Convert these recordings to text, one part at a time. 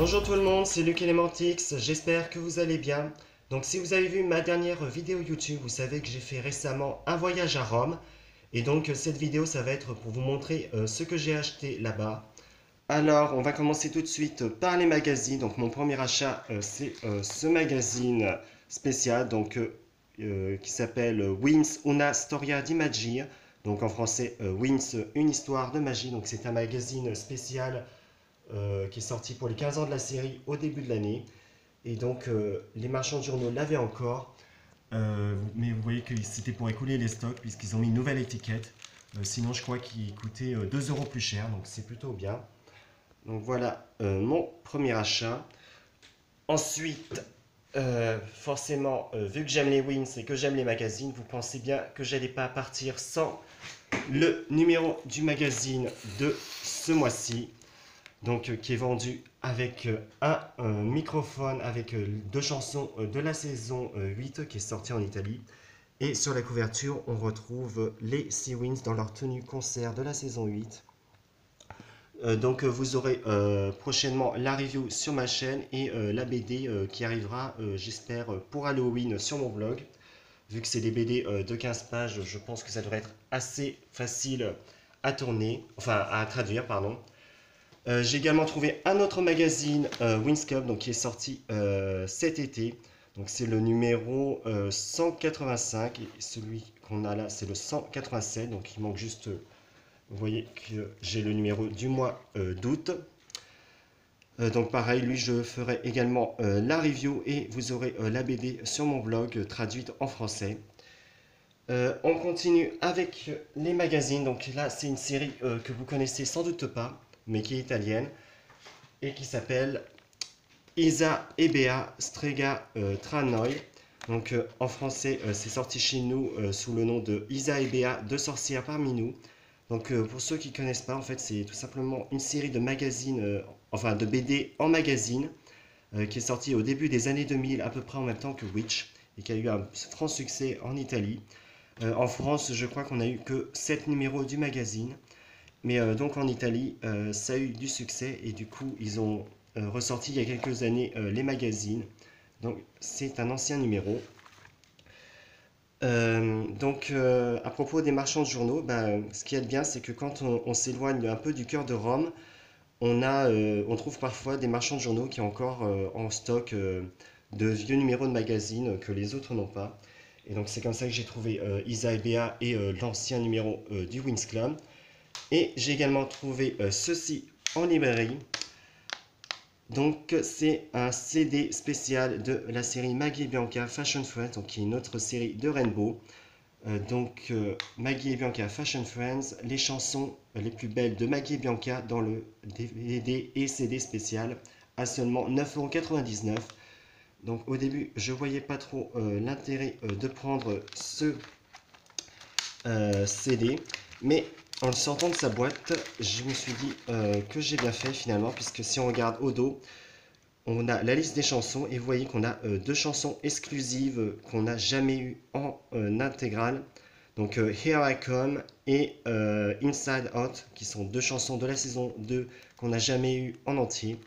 Bonjour tout le monde, c'est Luc Elementix, j'espère que vous allez bien. Donc si vous avez vu ma dernière vidéo YouTube, vous savez que j'ai fait récemment un voyage à Rome. Et donc cette vidéo, ça va être pour vous montrer ce que j'ai acheté là-bas. Alors, on va commencer tout de suite par les magazines. Donc mon premier achat, c'est ce magazine spécial qui s'appelle Wins una storia di magia. Donc en français, Wins, une histoire de magie. Donc c'est un magazine spécial qui est sorti pour les 15 ans de la série au début de l'année. Et donc, les marchands de journaux l'avaient encore. Mais vous voyez que c'était pour écouler les stocks, puisqu'ils ont mis une nouvelle étiquette. Sinon, je crois qu'il coûtait 2 euros plus cher, donc c'est plutôt bien. Donc voilà mon premier achat. Ensuite, forcément, vu que j'aime les Wins et que j'aime les magazines, vous pensez bien que j'allais pas partir sans le numéro du magazine de ce mois-ci. Donc qui est vendu avec un microphone avec deux chansons de la saison 8 qui est sortie en Italie. Et sur la couverture, on retrouve les Sea Winds dans leur tenue concert de la saison 8. Donc vous aurez prochainement la review sur ma chaîne et la BD qui arrivera, j'espère, pour Halloween sur mon blog. Vu que c'est des BD de 15 pages, je pense que ça devrait être assez facile à tourner, enfin à traduire, pardon. J'ai également trouvé un autre magazine, Winscope, donc qui est sorti cet été. Donc c'est le numéro 185 et celui qu'on a là c'est le 187. Donc il manque juste, vous voyez que j'ai le numéro du mois d'août. Donc pareil, lui je ferai également la review et vous aurez la BD sur mon blog traduite en français. On continue avec les magazines. Donc là c'est une série que vous connaissez sans doute pas, mais qui est italienne et qui s'appelle Isa e Bea Strega Tranoi. Donc en français, c'est sorti chez nous sous le nom de Isa et Bea, deux sorcières parmi nous. Donc pour ceux qui ne connaissent pas, en fait, c'est tout simplement une série de magazines, enfin de BD en magazine, qui est sortie au début des années 2000, à peu près en même temps que Witch, et qui a eu un franc succès en Italie. En France, je crois qu'on n'a eu que 7 numéros du magazine. Mais donc en Italie, ça a eu du succès et du coup, ils ont ressorti il y a quelques années les magazines. Donc c'est un ancien numéro. À propos des marchands de journaux, ce qui est bien, c'est que quand on s'éloigne un peu du cœur de Rome, on trouve parfois des marchands de journaux qui ont encore en stock de vieux numéros de magazines que les autres n'ont pas. Et donc c'est comme ça que j'ai trouvé Isa et Bea et l'ancien numéro du Wins Club. Et j'ai également trouvé ceci en librairie. Donc c'est un CD spécial de la série Maggie et Bianca Fashion Friends, donc qui est une autre série de Rainbow. Maggie et Bianca Fashion Friends, les chansons les plus belles de Maggie et Bianca dans le DVD et CD spécial à seulement 9,99 €. Donc au début je voyais pas trop l'intérêt de prendre ce CD, mais en le sortant de sa boîte, je me suis dit que j'ai bien fait finalement, puisque si on regarde au dos, on a la liste des chansons et vous voyez qu'on a deux chansons exclusives qu'on n'a jamais eues en intégrale. Donc Here I Come et Inside Out, qui sont deux chansons de la saison 2 qu'on n'a jamais eues en entier.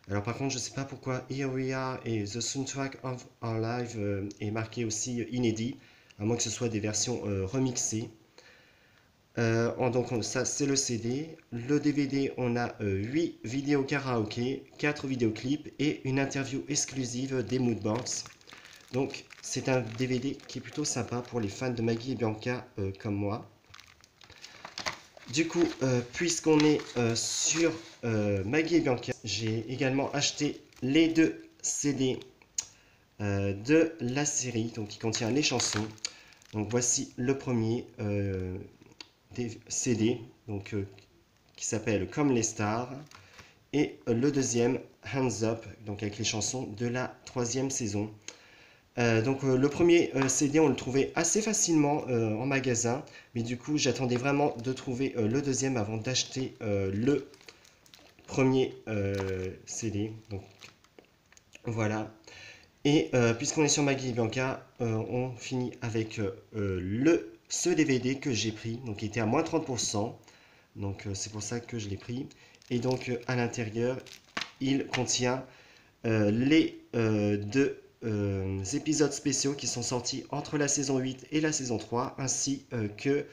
Alors par contre, je ne sais pas pourquoi Here We Are et The Soundtrack of Our Life est marqué aussi inédit, à moins que ce soit des versions remixées. Donc ça c'est le CD. Le DVD, on a 8 vidéos karaoké, 4 vidéoclips et une interview exclusive des Moodboards. Donc c'est un DVD qui est plutôt sympa pour les fans de Maggie et Bianca comme moi. Du coup, puisqu'on est sur Maggie et Bianca, j'ai également acheté les deux CD de la série, donc qui contient les chansons. Donc voici le premier des CD, qui s'appelle Comme les stars, et le deuxième Hands Up, donc avec les chansons de la 3e saison. Le premier CD, on le trouvait assez facilement en magasin, mais du coup, j'attendais vraiment de trouver le deuxième avant d'acheter le premier CD. Donc voilà. Et puisqu'on est sur Maggie et Bianca, on finit avec ce DVD que j'ai pris, donc qui était à moins 30%. Donc c'est pour ça que je l'ai pris. Et donc à l'intérieur, il contient les deux épisodes spéciaux qui sont sortis entre la saison 8 et la saison 3, ainsi que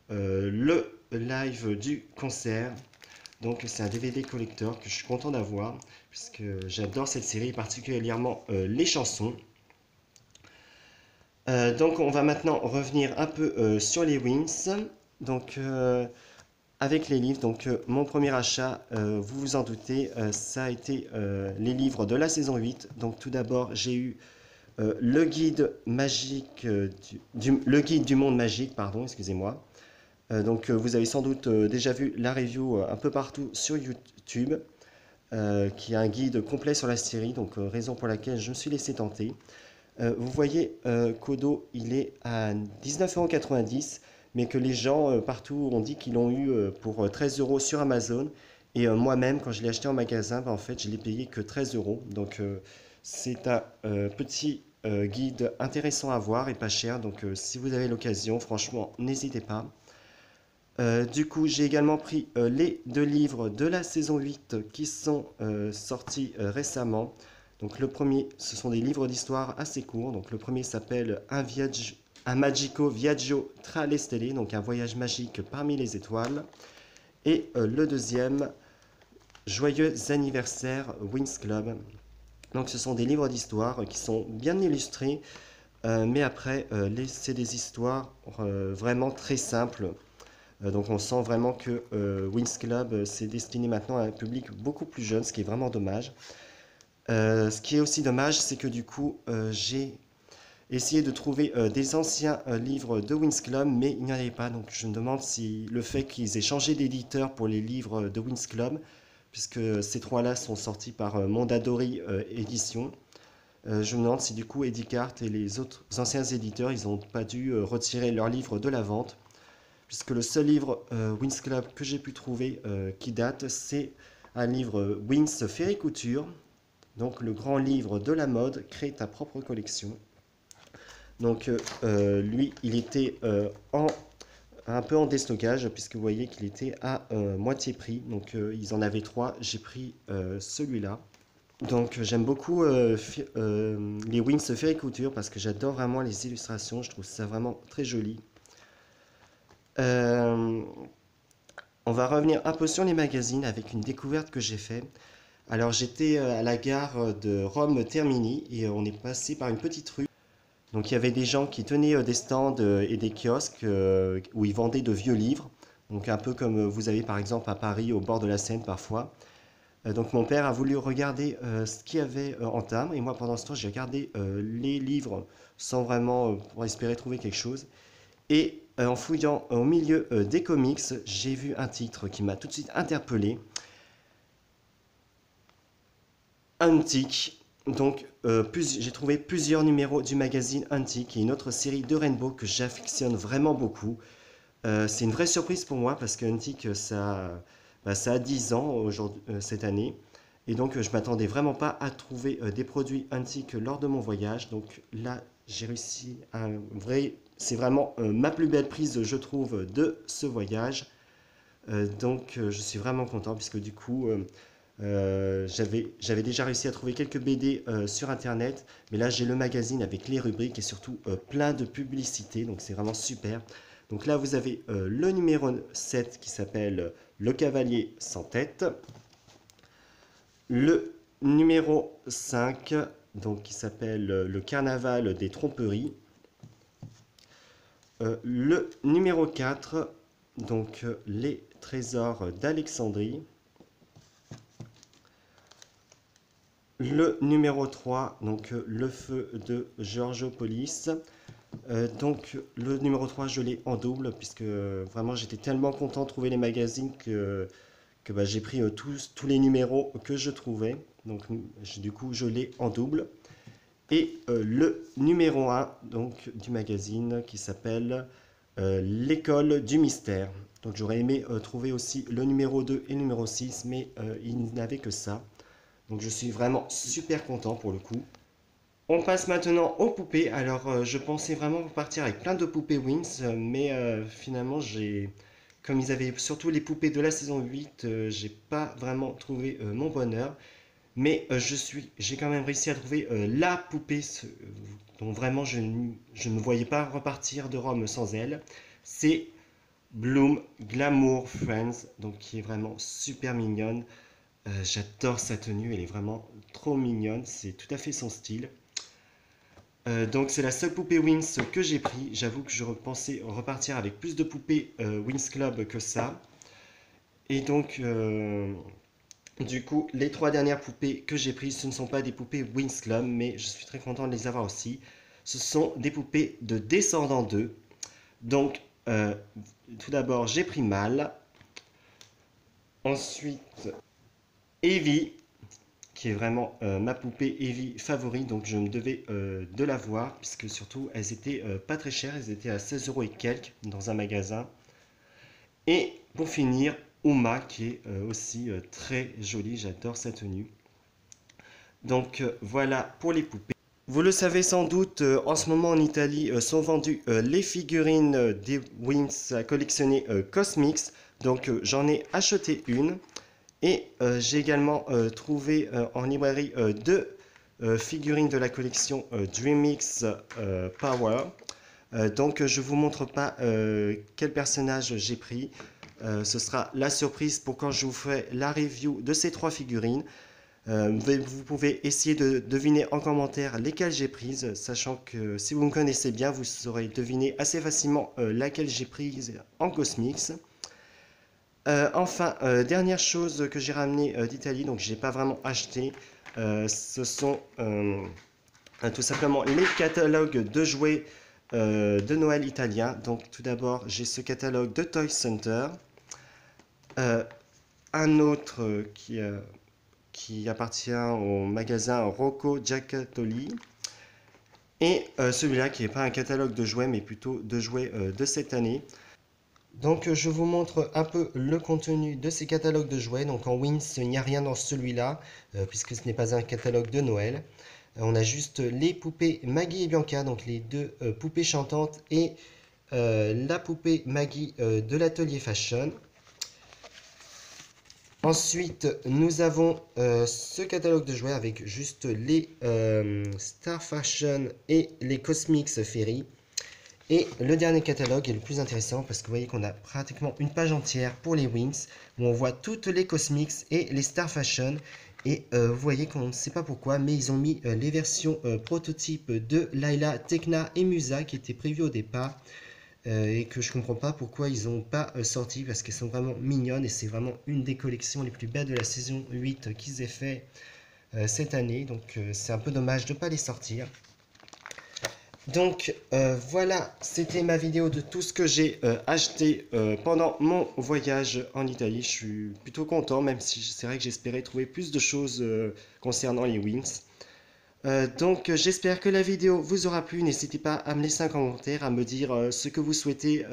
le live du concert. Donc c'est un DVD collector que je suis content d'avoir, puisque j'adore cette série, particulièrement les chansons. Donc on va maintenant revenir un peu sur les Wings. Donc avec les livres, donc mon premier achat, vous vous en doutez, ça a été les livres de la saison 8. Donc tout d'abord j'ai eu le guide magique, le guide du monde magique, pardon, excusez-moi. Donc vous avez sans doute déjà vu la review un peu partout sur YouTube, qui est un guide complet sur la série, donc raison pour laquelle je me suis laissé tenter. Vous voyez, Kodo, il est à 19,90 €, mais que les gens partout ont dit qu'ils l'ont eu pour 13 € sur Amazon. Et moi-même, quand je l'ai acheté en magasin, en fait, je l'ai payé que 13 €. Donc c'est un petit guide intéressant à voir et pas cher. Donc si vous avez l'occasion, franchement, n'hésitez pas. Du coup, j'ai également pris les deux livres de la saison 8 qui sont sortis récemment. Donc le premier, ce sont des livres d'histoire assez courts. Donc le premier s'appelle Un Magico Viaggio tra le stelle, donc un voyage magique parmi les étoiles. Et le deuxième, Joyeux anniversaire Wings Club. Donc ce sont des livres d'histoire qui sont bien illustrés, mais après, c'est des histoires vraiment très simples. Donc on sent vraiment que Wings Club s'est destiné maintenant à un public beaucoup plus jeune, ce qui est vraiment dommage. Ce qui est aussi dommage, c'est que du coup, j'ai essayé de trouver des anciens livres de Wings Club, mais il n'y en avait pas. Donc je me demande si le fait qu'ils aient changé d'éditeur pour les livres de Wings Club, puisque ces trois-là sont sortis par Mondadori Édition, je me demande si du coup Edicart et les autres anciens éditeurs, ils n'ont pas dû retirer leurs livres de la vente, puisque le seul livre Wings Club que j'ai pu trouver qui date, c'est un livre Wings Fériculture, donc le grand livre de la mode, crée ta propre collection. Donc lui, il était un peu en déstockage, puisque vous voyez qu'il était à moitié prix. Donc ils en avaient trois, j'ai pris celui-là. Donc j'aime beaucoup les Wings Fériculture parce que j'adore vraiment les illustrations, je trouve ça vraiment très joli. Euh, on va revenir un peu sur les magazines avec une découverte que j'ai faite. Alors j'étais à la gare de Rome Termini et on est passé par une petite rue. Donc il y avait des gens qui tenaient des stands et des kiosques où ils vendaient de vieux livres. Donc un peu comme vous avez par exemple à Paris au bord de la Seine parfois. Donc mon père a voulu regarder ce qu'il y avait en timbre et moi pendant ce temps j'ai regardé les livres sans vraiment pour espérer trouver quelque chose. Et en fouillant au milieu des comics, j'ai vu un titre qui m'a tout de suite interpellé. Antique. Donc, j'ai trouvé plusieurs numéros du magazine Antique, qui est une autre série de Rainbow que j'affectionne vraiment beaucoup. C'est une vraie surprise pour moi parce que Antique, ça a 10 ans cette année. Et donc, je m'attendais vraiment pas à trouver des produits Antique lors de mon voyage. Donc là, j'ai réussi à c'est vraiment ma plus belle prise, je trouve, de ce voyage. Donc, je suis vraiment content puisque du coup, j'avais déjà réussi à trouver quelques BD sur internet, mais là j'ai le magazine avec les rubriques et surtout plein de publicités, donc c'est vraiment super. Donc là vous avez le numéro 7 qui s'appelle Le Cavalier sans tête, le numéro 5 donc, qui s'appelle Le Carnaval des tromperies, le numéro 4 donc Les trésors d'Alexandrie. Le numéro 3, donc Le feu de Georgiopolis. Donc le numéro 3, je l'ai en double, puisque vraiment j'étais tellement content de trouver les magazines que j'ai pris tous les numéros que je trouvais. Donc du coup, je l'ai en double. Et le numéro 1 donc, du magazine qui s'appelle L'école du mystère. Donc j'aurais aimé trouver aussi le numéro 2 et le numéro 6, mais il n'avait que ça. Donc je suis vraiment super content pour le coup. On passe maintenant aux poupées. Alors je pensais vraiment repartir avec plein de poupées Wings, mais finalement comme ils avaient surtout les poupées de la saison 8, j'ai pas vraiment trouvé mon bonheur. Mais j'ai quand même réussi à trouver la poupée dont vraiment je ne voyais pas repartir de Rome sans elle. C'est Bloom Glamour Friends, donc qui est vraiment super mignonne. J'adore sa tenue, elle est vraiment trop mignonne, c'est tout à fait son style. Donc c'est la seule poupée Wings que j'ai pris. J'avoue que je pensais repartir avec plus de poupées Wings Club que ça. Et donc du coup les 3 dernières poupées que j'ai prises, ce ne sont pas des poupées Wings Club, mais je suis très content de les avoir aussi. Ce sont des poupées de Descendants 2. Donc tout d'abord j'ai pris Mal. Ensuite Evie, qui est vraiment ma poupée Evie favorite, donc je me devais de la voir, puisque surtout elles étaient pas très chères, elles étaient à 16 € et quelques dans un magasin. Et pour finir, Uma, qui est aussi très jolie, j'adore sa tenue. Donc voilà pour les poupées. Vous le savez sans doute, en ce moment en Italie sont vendues les figurines des Wings à collectionner Cosmix. Donc j'en ai acheté une. Et j'ai également trouvé en librairie deux figurines de la collection DreamX Power. Donc je ne vous montre pas quel personnage j'ai pris. Ce sera la surprise pour quand je vous ferai la review de ces 3 figurines. Vous pouvez essayer de deviner en commentaire lesquelles j'ai prises, sachant que si vous me connaissez bien, vous saurez deviner assez facilement laquelle j'ai prise en Cosmix. Enfin, dernière chose que j'ai ramené d'Italie, donc je n'ai pas vraiment acheté, ce sont tout simplement les catalogues de jouets de Noël italien. Donc tout d'abord, j'ai ce catalogue de Toy Center, un autre qui appartient au magasin Rocco Giacattoli, et celui-là qui n'est pas un catalogue de jouets, mais plutôt de jouets de cette année. Donc je vous montre un peu le contenu de ces catalogues de jouets. Donc en Wings, il n'y a rien dans celui-là, puisque ce n'est pas un catalogue de Noël. On a juste les poupées Maggie et Bianca, donc les 2 poupées chantantes, et la poupée Maggie de l'atelier Fashion. Ensuite, nous avons ce catalogue de jouets avec juste les Star Fashion et les Cosmix Fairy. Et le dernier catalogue est le plus intéressant parce que vous voyez qu'on a pratiquement une page entière pour les Wings où on voit toutes les Cosmix et les Star Fashion. Et vous voyez qu'on ne sait pas pourquoi, mais ils ont mis les versions prototypes de Layla, Tekna et Musa qui étaient prévues au départ. Et que je comprends pas pourquoi ils n'ont pas sorti parce qu'elles sont vraiment mignonnes et c'est vraiment une des collections les plus belles de la saison 8 qu'ils aient fait cette année. Donc c'est un peu dommage de ne pas les sortir. Donc voilà, c'était ma vidéo de tout ce que j'ai acheté pendant mon voyage en Italie. Je suis plutôt content, même si c'est vrai que j'espérais trouver plus de choses concernant les Wings. Donc j'espère que la vidéo vous aura plu. N'hésitez pas à me laisser un commentaire, à me dire ce que vous souhaitez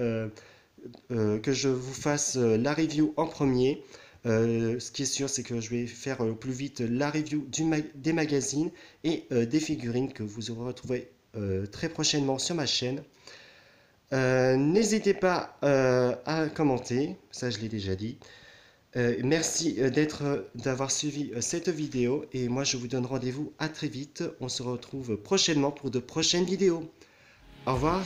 que je vous fasse la review en premier. Ce qui est sûr, c'est que je vais faire au plus vite la review des magazines et des figurines que vous aurez retrouvées très prochainement sur ma chaîne. N'hésitez pas à commenter, ça je l'ai déjà dit. Merci d'avoir suivi cette vidéo et moi je vous donne rendez-vous à très vite. On se retrouve prochainement pour de prochaines vidéos. Au revoir.